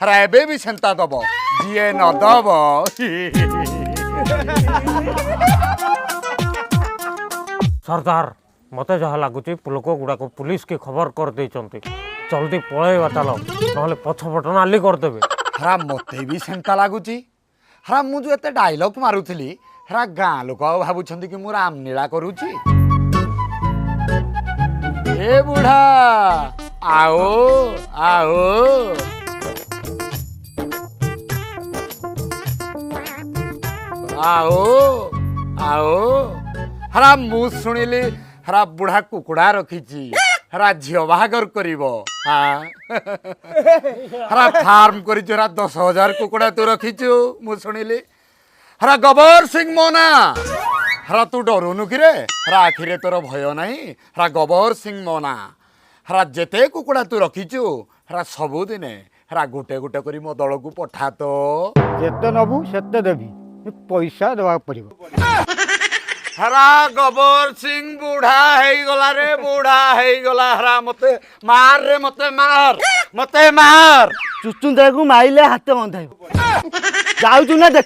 हरा एबे भी सेंता दब जीए न दब सरदार मते जहाँ लगुच लोक गुड़ाक पुलिस की खबर कर देइचंती जल्दी पळेवा चल नहले पछपट नाली करदेबे हरा मते भी सेंता लगुची हरा मु जो एते डायलॉग मारुथली हरा गाँ लोक भावुछंती कि मु रामलीला करूची ए बुढ़ा आओ आओ आओ आओ हरा मु शुणिली हरा बुढ़ा कुकुड़ा रखीची हरा झियो बाहागर करिवो हाँ हरा फार्म करिछु हरा 10,000 कुकुड़ा तू रखीचु मु शुणिली हरा गबर सिंह मोना हरा तू डरुनु कि रे हरा आखिरे तोर भय नहीं हरा गबर सिंह मोना हरा जेते कुकुड़ा तू रखीचु हरा सबुदिने हरा गोटे गोटे करी मो दल को पठा तो जेते नबू सेते देवी पैसा देवा पड़िबो हरा गबर सिंह बूढ़ा है गला रे बूढ़ा है गला हरा मते मार रे मते मार चुचुंदा को माइले हाथ बंधाइबो जाउचु ना देख